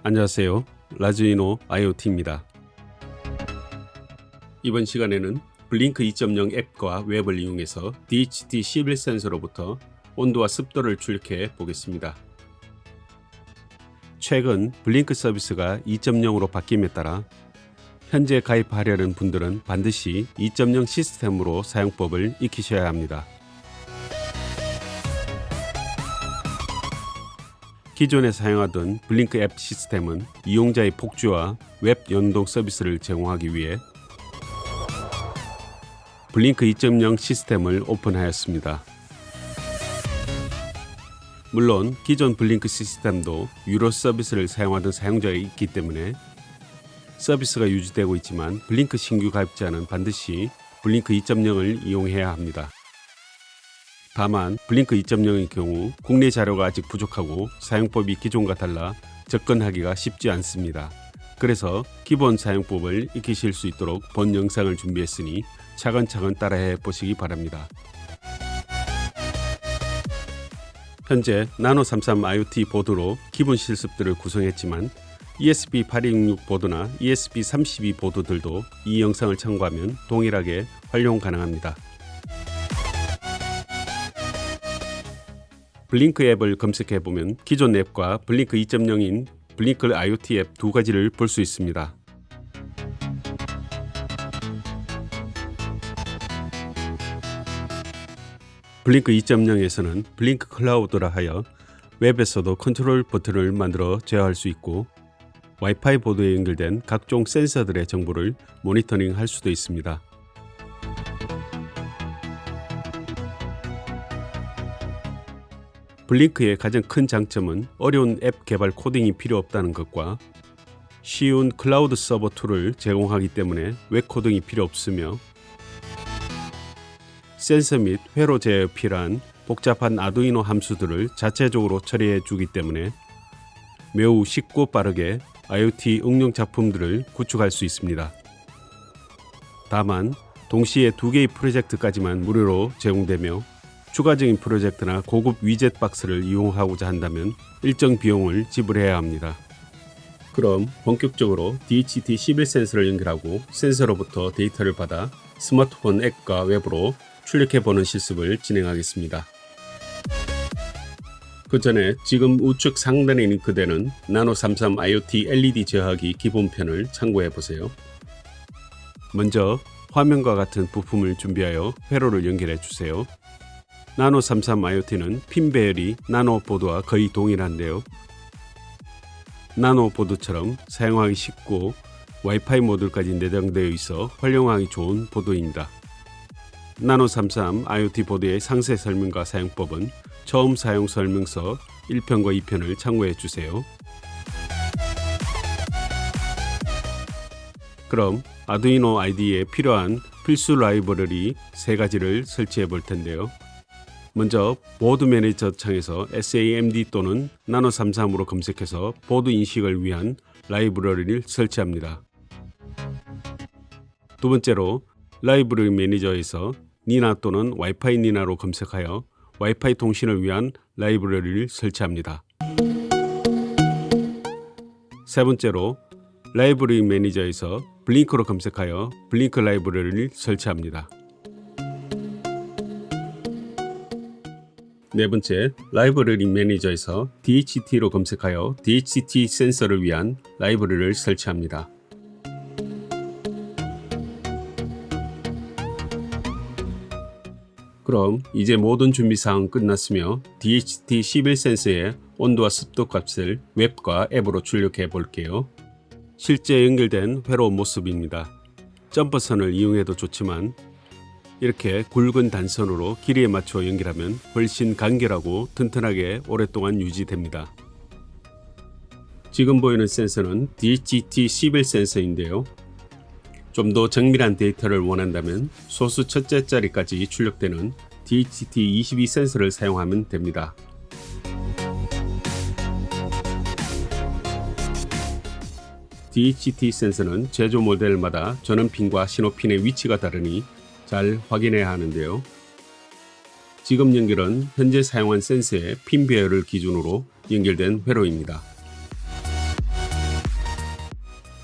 안녕하세요. 라즈이노 IoT입니다. 이번 시간에는 블링크 2.0 앱과 웹을 이용해서 DHT11 센서로부터 온도와 습도를 출력해 보겠습니다. 최근 블링크 서비스가 2.0으로 바뀜에 따라 현재 가입하려는 분들은 반드시 2.0 시스템으로 사용법을 익히셔야 합니다. 기존에 사용하던 블링크 앱 시스템은 이용자의 복주와 웹 연동 서비스를 제공하기 위해 블링크 2.0 시스템을 오픈하였습니다. 물론 기존 블링크 시스템도 유료 서비스를 사용하던 사용자가 있기 때문에 서비스가 유지되고 있지만 블링크 신규 가입자는 반드시 블링크 2.0을 이용해야 합니다. 다만 블링크 2.0의 경우 국내 자료가 아직 부족하고 사용법이 기존과 달라 접근하기가 쉽지 않습니다. 그래서 기본 사용법을 익히실 수 있도록 본 영상을 준비했으니 차근차근 따라해 보시기 바랍니다. 현재 나노33 IoT 보드로 기본 실습들을 구성했지만 ESP8266 보드나 ESP32 보드들도 이 영상을 참고하면 동일하게 활용 가능합니다. 블링크 앱을 검색해보면 기존 앱과 블링크 2.0인 블링크 IoT 앱 두 가지를 볼 수 있습니다. 블링크 2.0에서는 블링크 클라우드라 하여 웹에서도 컨트롤 버튼을 만들어 제어할 수 있고 와이파이 보드에 연결된 각종 센서들의 정보를 모니터링할 수도 있습니다. 블링크의 가장 큰 장점은 어려운 앱 개발 코딩이 필요 없다는 것과 쉬운 클라우드 서버 툴을 제공하기 때문에 웹 코딩이 필요 없으며 센서 및 회로 제어에 필요한 복잡한 아두이노 함수들을 자체적으로 처리해 주기 때문에 매우 쉽고 빠르게 IoT 응용 작품들을 구축할 수 있습니다. 다만 동시에 두 개의 프로젝트까지만 무료로 제공되며 추가적인 프로젝트나 고급 위젯 박스를 이용하고자 한다면 일정 비용을 지불해야 합니다. 그럼 본격적으로 DHT11 센서를 연결하고 센서로부터 데이터를 받아 스마트폰 앱과 웹으로 출력해보는 실습을 진행하겠습니다. 그 전에 지금 우측 상단에 링크되는 나노33 IoT LED 제어하기 기본편을 참고해보세요. 먼저 화면과 같은 부품을 준비하여 회로를 연결해 주세요. 나노33 IoT는 핀 배열이 나노보드와 거의 동일한데요. 나노보드처럼 사용하기 쉽고 와이파이 모듈까지 내장되어 있어 활용하기 좋은 보드입니다. 나노33 IoT 보드의 상세 설명과 사용법은 처음 사용 설명서 1편과 2편을 참고해 주세요. 그럼 아두이노 IDE에 필요한 필수 라이브러리 3가지를 설치해 볼 텐데요. 먼저 보드 매니저 창에서 SAMD 또는 나노33으로 검색해서 보드 인식을 위한 라이브러리를 설치합니다. 두 번째로 라이브러리 매니저에서 니나 또는 와이파이 니나로 검색하여 와이파이 통신을 위한 라이브러리를 설치합니다. 세 번째로 라이브러리 매니저에서 블링크로 검색하여 블링크 라이브러리를 설치합니다. 네 번째, 라이브러리 매니저에서 DHT로 검색하여 DHT 센서를 위한 라이브러리를 설치합니다. 그럼 이제 모든 준비사항 끝났으며 DHT11 센서의 온도와 습도 값을 웹과 앱으로 출력해 볼게요. 실제 연결된 회로 모습입니다. 점퍼선을 이용해도 좋지만 이렇게 굵은 단선으로 길이에 맞춰 연결하면 훨씬 간결하고 튼튼하게 오랫동안 유지됩니다. 지금 보이는 센서는 DHT11 센서인데요. 좀 더 정밀한 데이터를 원한다면 소수 첫째 자리까지 출력되는 DHT22 센서를 사용하면 됩니다. DHT 센서는 제조 모델마다 전원핀과 신호핀의 위치가 다르니 잘 확인해야 하는데요. 지금 연결은 현재 사용한 센서의 핀 배열을 기준으로 연결된 회로입니다.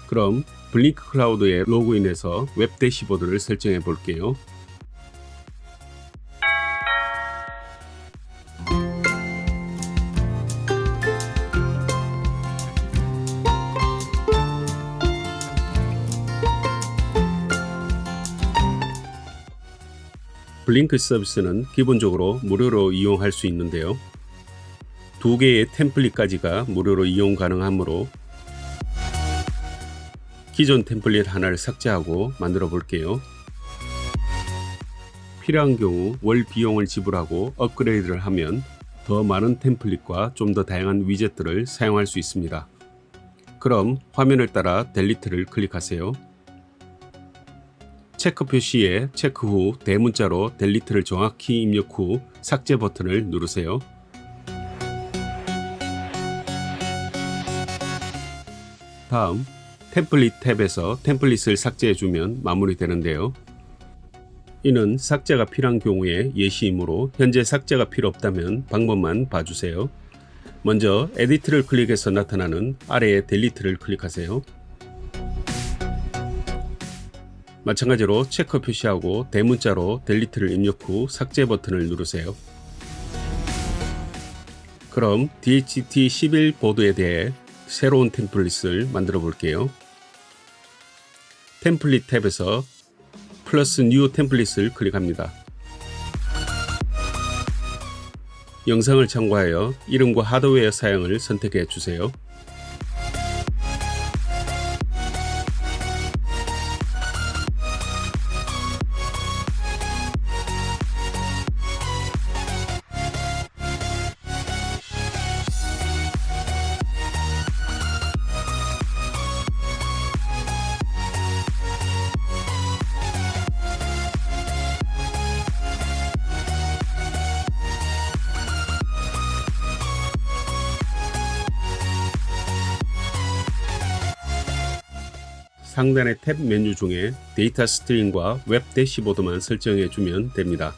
그럼 블링크 클라우드에 로그인해서 웹 대시보드를 설정해 볼게요. 블링크 서비스는 기본적으로 무료로 이용할 수 있는데요. 2개의 템플릿까지가 무료로 이용 가능하므로 기존 템플릿 하나를 삭제하고 만들어 볼게요. 필요한 경우 월 비용을 지불하고 업그레이드를 하면 더 많은 템플릿과 좀 더 다양한 위젯들을 사용할 수 있습니다. 그럼 화면을 따라 델리트를 클릭하세요. 체크 표시에 체크 후 대문자로 델리트를 정확히 입력 후 삭제 버튼을 누르세요. 다음 템플릿 탭에서 템플릿을 삭제해주면 마무리되는데요. 이는 삭제가 필요한 경우의 예시이므로 현재 삭제가 필요 없다면 방법만 봐주세요. 먼저 에디트를 클릭해서 나타나는 아래의 델리트를 클릭하세요. 마찬가지로 체크 표시하고 대문자로 델리트를 입력 후 삭제 버튼을 누르세요. 그럼 DHT11 보드에 대해 새로운 템플릿을 만들어 볼게요. 템플릿 탭에서 플러스 뉴 템플릿을 클릭합니다. 영상을 참고하여 이름과 하드웨어 사양을 선택해 주세요. 상단의 탭 메뉴 중에 데이터 스트림과 웹 대시보드만 설정해 주면 됩니다.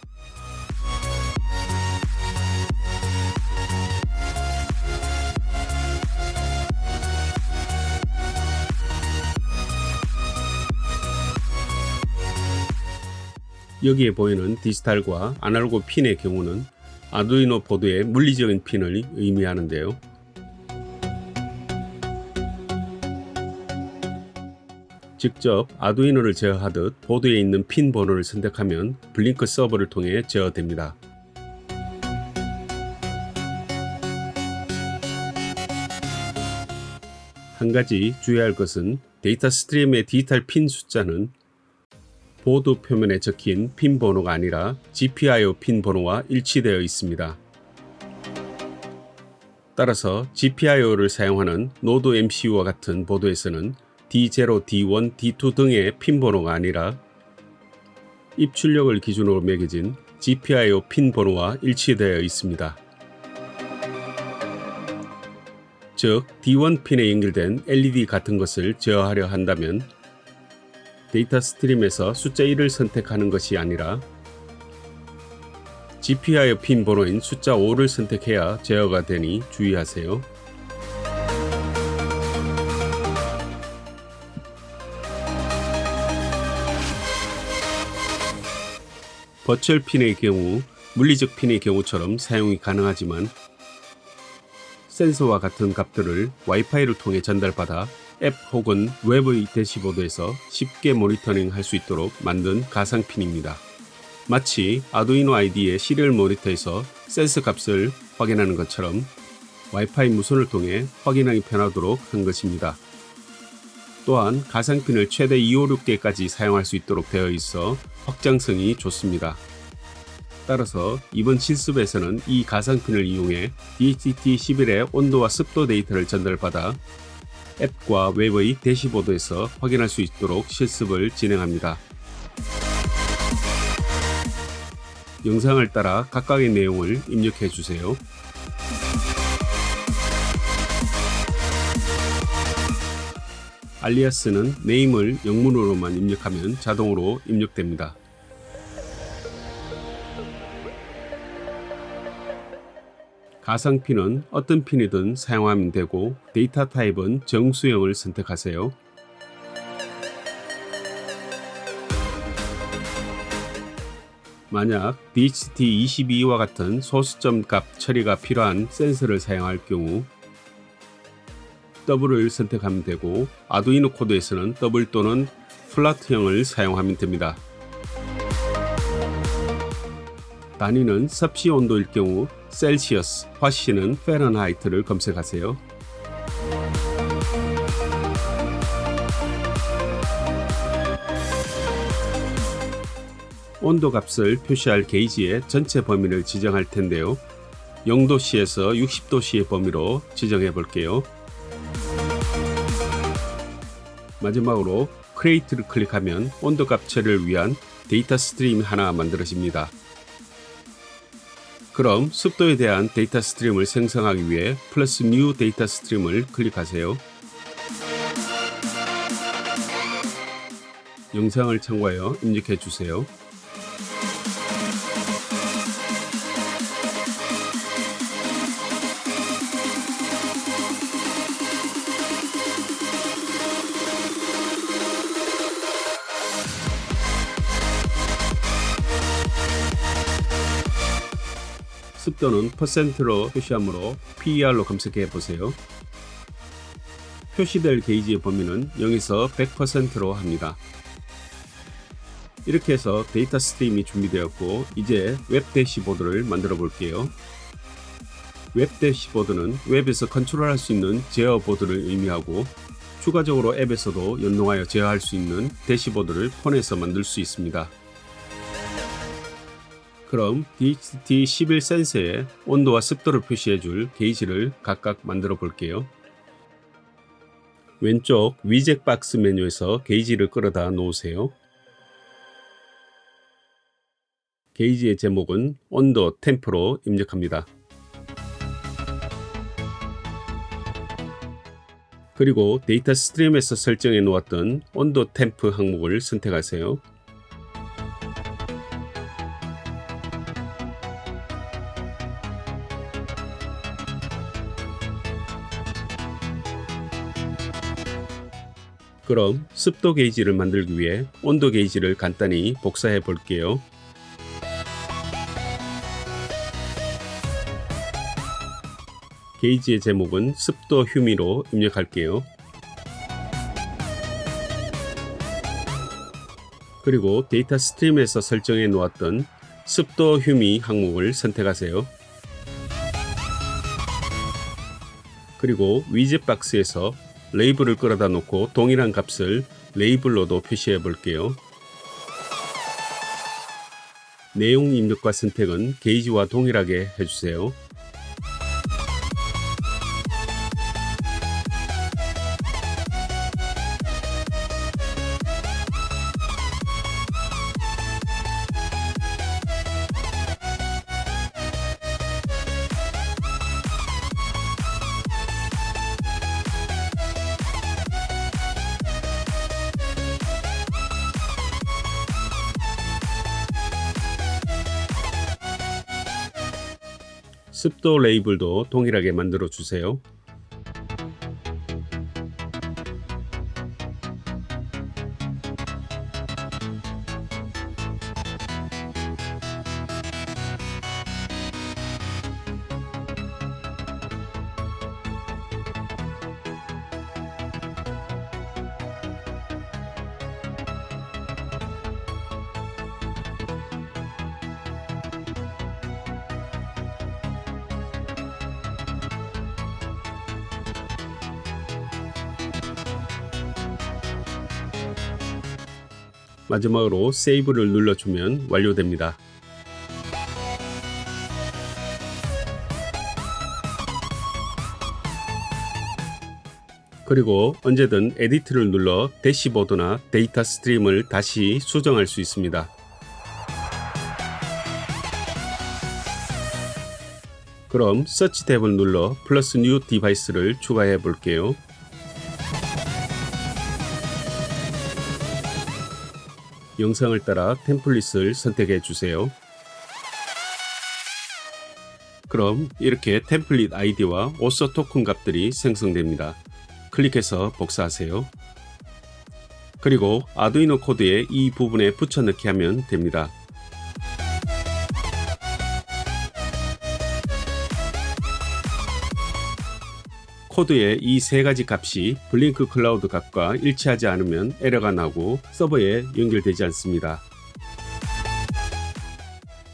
여기에 보이는 디지털과 아날로그 핀의 경우는 아두이노 보드의 물리적인 핀을 의미하는데요. 직접 아두이노를 제어하듯 보드에 있는 핀 번호를 선택하면 블링크 서버를 통해 제어됩니다. 한 가지 주의할 것은 데이터 스트림의 디지털 핀 숫자는 보드 표면에 적힌 핀 번호가 아니라 GPIO 핀 번호와 일치되어 있습니다. 따라서 GPIO를 사용하는 노드 MCU와 같은 보드에서는 D0, D1, D2 등의 핀 번호가 아니라 입출력을 기준으로 매겨진 GPIO 핀 번호와 일치되어 있습니다. 즉, D1 핀에 연결된 LED 같은 것을 제어하려 한다면 데이터 스트림에서 숫자 1을 선택하는 것이 아니라 GPIO 핀 번호인 숫자 5를 선택해야 제어가 되니 주의하세요. 버추얼 핀의 경우 물리적 핀의 경우처럼 사용이 가능하지만 센서와 같은 값들을 와이파이를 통해 전달받아 앱 혹은 웹의 대시보드에서 쉽게 모니터링 할 수 있도록 만든 가상 핀입니다. 마치 아두이노 ID의 시리얼 모니터에서 센서 값을 확인하는 것처럼 와이파이 무선을 통해 확인하기 편하도록 한 것입니다. 또한 가상핀을 최대 256개까지 사용할 수 있도록 되어 있어 확장성이 좋습니다. 따라서 이번 실습에서는 이 가상핀을 이용해 DHT11의 온도와 습도 데이터를 전달받아 앱과 웹의 대시보드에서 확인할 수 있도록 실습을 진행합니다. 영상을 따라 각각의 내용을 입력해 주세요. 알리아스는 네임을 영문으로만 입력하면 자동으로 입력됩니다. 가상 핀은 어떤 핀이든 사용하면 되고 데이터 타입은 정수형을 선택하세요. 만약 DHT22와 같은 소수점 값 처리가 필요한 센서를 사용할 경우 더블을 선택하면 되고, 아두이노 코드에서는 더블 또는 플라트형을 사용하면 됩니다. 단위는 섭씨 온도일 경우 셀시어스, 화씨는 파렌하이트를 검색하세요. 온도 값을 표시할 게이지의 전체 범위를 지정할 텐데요. 0도씨에서 60도씨의 범위로 지정해 볼게요. 마지막으로 크리에이트를 클릭하면 온도 값 처리를 위한 데이터 스트림이 하나 만들어집니다. 그럼 습도에 대한 데이터 스트림을 생성하기 위해 플러스 뉴 데이터 스트림을 클릭하세요. 영상을 참고하여 입력해 주세요. 습도는 %로 표시하므로 PER로 검색해 보세요. 표시될 게이지의 범위는 0에서 100%로 합니다. 이렇게 해서 데이터 스트림이 준비되었고, 이제 웹 대시보드를 만들어 볼게요. 웹 대시보드는 웹에서 컨트롤할 수 있는 제어 보드를 의미하고, 추가적으로 앱에서도 연동하여 제어할 수 있는 대시보드를 폰에서 만들 수 있습니다. 그럼 DHT11 센서에 온도와 습도를 표시해줄 게이지를 각각 만들어 볼게요. 왼쪽 위젯 박스 메뉴에서 게이지를 끌어다 놓으세요. 게이지의 제목은 온도 템프로 입력합니다. 그리고 데이터 스트림에서 설정해 놓았던 온도 템프 항목을 선택하세요. 그럼 습도 게이지를 만들기 위해 온도 게이지를 간단히 복사해 볼게요. 게이지의 제목은 습도 휴미로 입력할게요. 그리고 데이터 스트림에서 설정해 놓았던 습도 휴미 항목을 선택하세요. 그리고 위젯 박스에서 레이블을 끌어다 놓고 동일한 값을 레이블로도 표시해 볼게요. 내용 입력과 선택은 게이지와 동일하게 해주세요. 습도 레이블도 동일하게 만들어 주세요. 마지막으로 세이브를 눌러주면 완료됩니다. 그리고 언제든 에디트를 눌러 대시보드나 데이터 스트림을 다시 수정할 수 있습니다. 그럼 서치 탭을 눌러 플러스 뉴 디바이스를 추가해 볼게요. 영상을 따라 템플릿을 선택해 주세요. 그럼 이렇게 템플릿 아이디와 오서 토큰 값들이 생성됩니다. 클릭해서 복사하세요. 그리고 아두이노 코드에 이 부분에 붙여넣기 하면 됩니다. 코드의 이 세 가지 값이 블링크 클라우드 값과 일치하지 않으면 에러가 나고 서버에 연결되지 않습니다.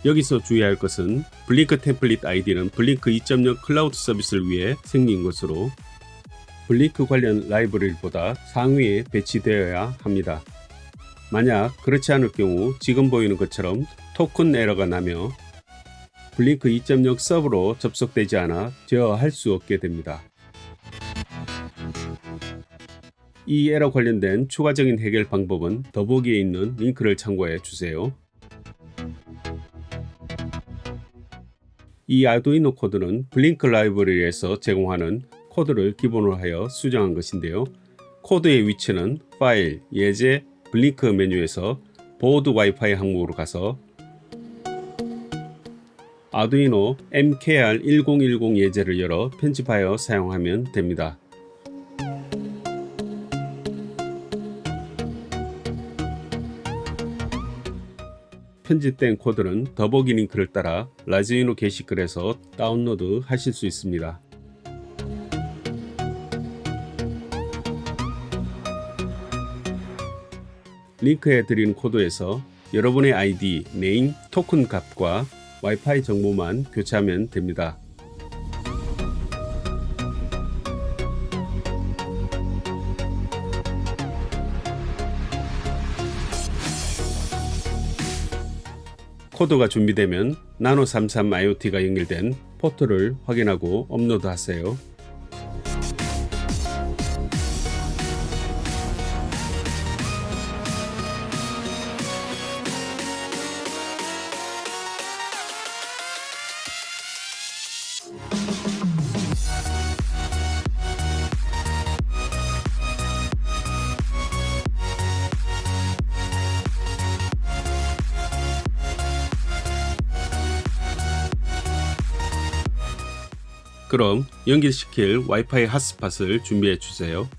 여기서 주의할 것은 블링크 템플릿 아이디는 블링크 2.0 클라우드 서비스를 위해 생긴 것으로 블링크 관련 라이브러리보다 상위에 배치되어야 합니다. 만약 그렇지 않을 경우 지금 보이는 것처럼 토큰 에러가 나며 블링크 2.0 서버로 접속되지 않아 제어할 수 없게 됩니다. 이 에러 관련된 추가적인 해결 방법은 더보기에 있는 링크를 참고해 주세요. 이 아두이노 코드는 블링크 라이브러리에서 제공하는 코드를 기본으로 하여 수정한 것인데요. 코드의 위치는 파일, 예제, 블링크 메뉴에서 보드 와이파이 항목으로 가서 아두이노 MKR1010 예제를 열어 편집하여 사용하면 됩니다. 편집된 코드는 더보기 링크를 따라 라즈이노 게시글에서 다운로드 하실 수 있습니다. 링크해 드린 코드에서 여러분의 아이디, 네임, 토큰 값과 와이파이 정보만 교체하면 됩니다. 코드가 준비되면 나노33 IoT가 연결된 포트를 확인하고 업로드하세요. 그럼 연결시킬 와이파이 핫스팟을 준비해 주세요.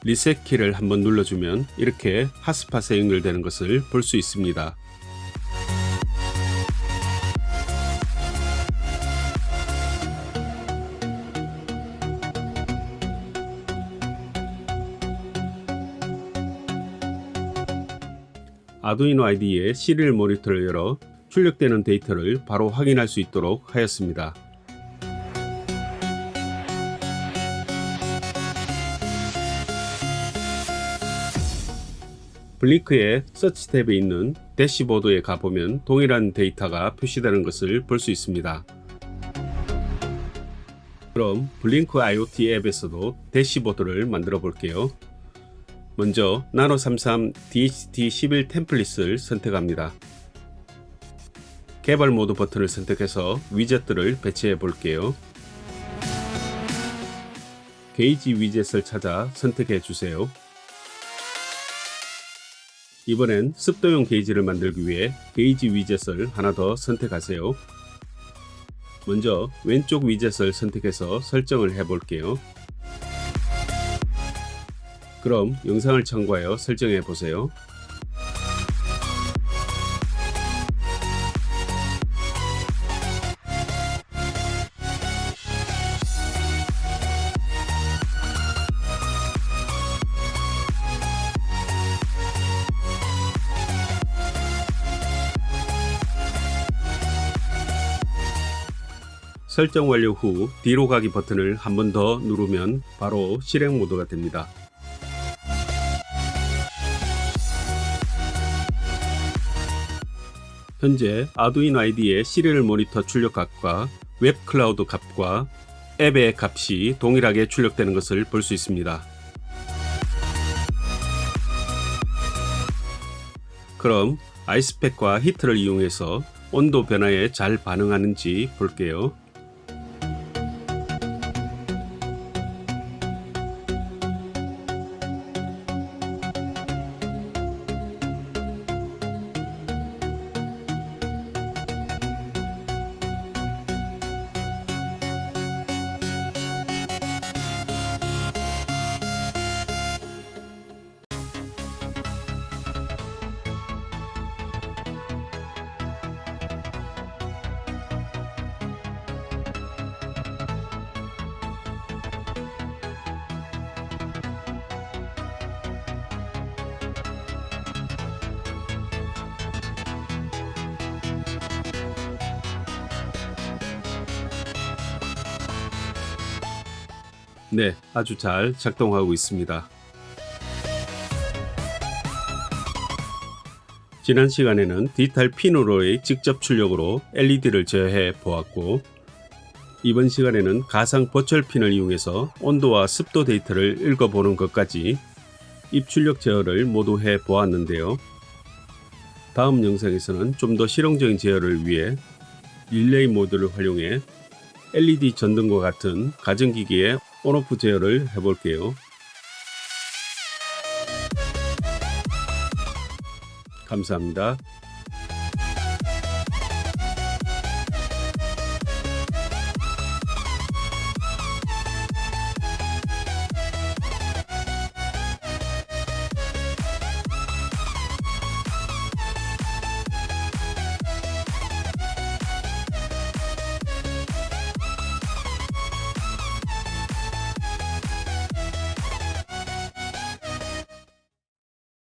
리셋 키를 한번 눌러주면 이렇게 핫스팟에 연결되는 것을 볼 수 있습니다. 아두이노 IDE의 시리얼 모니터를 열어 출력되는 데이터를 바로 확인할 수 있도록 하였습니다. 블링크의 서치 탭에 있는 대시보드에 가보면 동일한 데이터가 표시되는 것을 볼 수 있습니다. 그럼 블링크 IoT 앱에서도 대시보드를 만들어 볼게요. 먼저 나노33 DHT11 템플릿을 선택합니다. 개발 모드 버튼을 선택해서 위젯들을 배치해 볼게요. 게이지 위젯을 찾아 선택해 주세요. 이번엔 습도용 게이지를 만들기 위해 게이지 위젯을 하나 더 선택하세요. 먼저 왼쪽 위젯을 선택해서 설정을 해 볼게요. 그럼 영상을 참고하여 설정해 보세요. 설정 완료 후 뒤로 가기 버튼을 한 번 더 누르면 바로 실행 모드가 됩니다. 현재 아두이노 IDE의 시리얼 모니터 출력 값과 웹 클라우드 값과 앱의 값이 동일하게 출력되는 것을 볼 수 있습니다. 그럼 아이스팩과 히트를 이용해서 온도 변화에 잘 반응하는지 볼게요. 네, 아주 잘 작동하고 있습니다. 지난 시간에는 디지털 핀으로의 직접 출력으로 LED를 제어해 보았고, 이번 시간에는 가상 버추얼 핀을 이용해서 온도와 습도 데이터를 읽어보는 것까지 입출력 제어를 모두 해 보았는데요. 다음 영상에서는 좀 더 실용적인 제어를 위해 릴레이 모드를 활용해 LED 전등과 같은 가전기기의 온오프 제어를 해볼게요. 감사합니다.